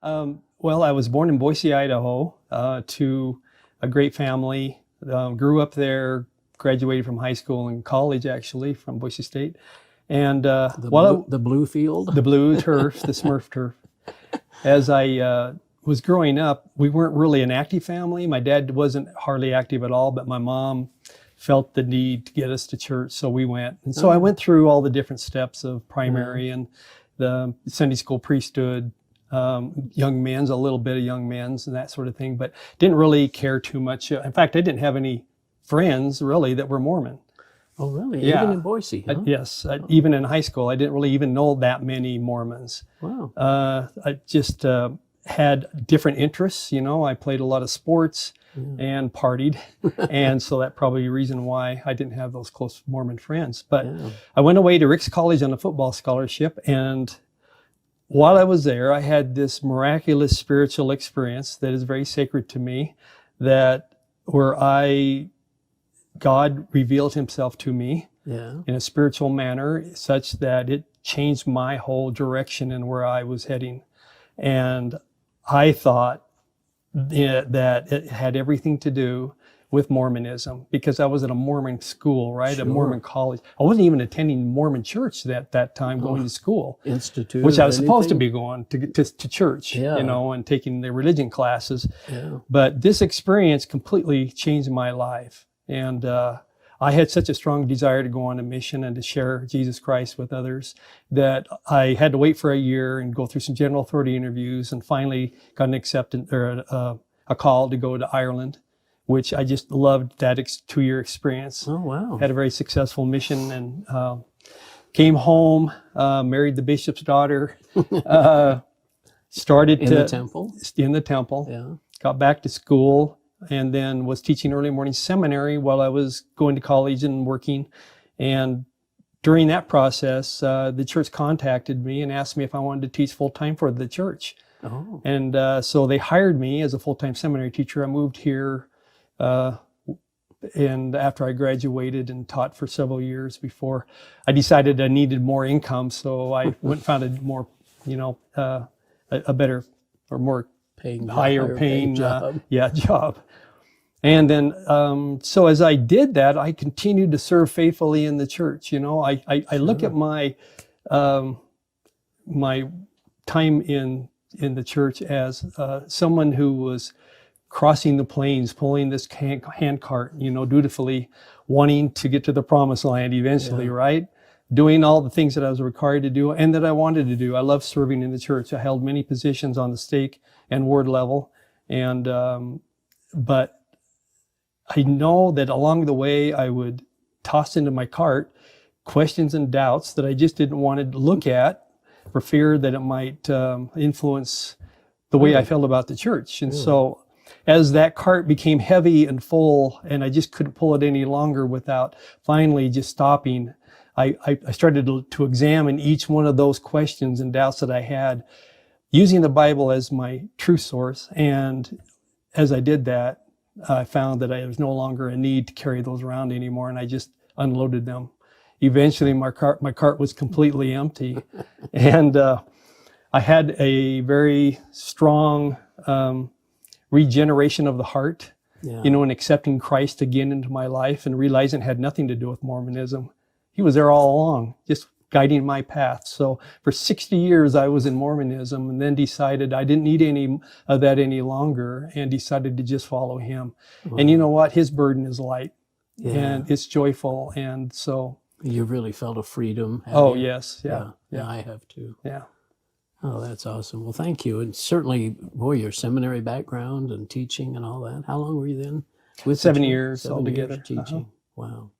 Well, I was born in Boise, Idaho, to a great family. Grew up there, graduated from high school and college, actually, from Boise State. And the blue field? The blue turf, the Smurf turf. As I was growing up, we weren't really an active family. My dad wasn't hardly active at all, but my mom felt the need to get us to church, so we went. And so I went through all the different steps of primary and the Sunday school priesthood, young men's, a little bit of young men's and that sort of thing, but didn't really care too much. In fact, I didn't have any friends really that were Mormon. Oh, really? Yeah. Even in Boise, huh? Yes. Even in high school, I didn't really even know that many Mormons. Wow. I just had different interests. You know, I played a lot of sports and partied. And so that probably the reason why I didn't have those close Mormon friends. But I went away to Rick's College on a football scholarship. And while I was there, I had this miraculous spiritual experience that is very sacred to me, that where God revealed himself to me in a spiritual manner such that it changed my whole direction and where I was heading. And I thought that it had everything to do with Mormonism, because I was at a Mormon school, right? Sure. A Mormon college. I wasn't even attending Mormon church at that time, going to school. Institute. Which I was supposed to be going to church, Yeah. you know, and taking the religion classes. Yeah. But this experience completely changed my life. And I had such a strong desire to go on a mission and to share Jesus Christ with others that I had to wait for a year and go through some general authority interviews, and finally got an acceptance or a call to go to Ireland, which I just loved that 2-year experience. Oh, wow. Had a very successful mission, and came home, married the bishop's daughter, started in the temple. In the temple. Yeah. Got back to school, and then was teaching early morning seminary while I was going to college and working. And during that process, the church contacted me and asked me if I wanted to teach full-time for the church. Oh. And so they hired me as a full-time seminary teacher. I moved here, and after I graduated and taught for several years before, I decided I needed more income. So I went and found a more, you know, a better or more higher paying job. Job. And then, so as I did that, I continued to serve faithfully in the church. You know, I look at my, my time in the church as someone who was crossing the plains, pulling this hand cart, you know, dutifully, wanting to get to the promised land eventually, right? Doing all the things that I was required to do and that I wanted to do. I love serving in the church. I held many positions on the stake and ward level. And, but I know that along the way, I would toss into my cart questions and doubts that I just didn't want to look at for fear that it might influence the way I felt about the church. And so as that cart became heavy and full, and I just couldn't pull it any longer without finally just stopping, I started to examine each one of those questions and doubts that I had, using the Bible as my truth source. And as I did that, I found that there was no longer a need to carry those around anymore, and I just unloaded them. Eventually, my cart was completely empty, and I had a very strong regeneration of the heart, you know, and accepting Christ again into my life and realizing it had nothing to do with Mormonism. He was there all along, just guiding my path. So for 60 years, I was in Mormonism, and then decided I didn't need any of that any longer, and decided to just follow him. Wow. And you know what? His burden is light, and it's joyful. And so you really felt a freedom. Oh, yes. Yeah. I have too. Yeah. Oh, that's awesome. Well, thank you. And certainly, boy, your seminary background and teaching and all that. How long were you then? With 7 years altogether. Teaching. Wow.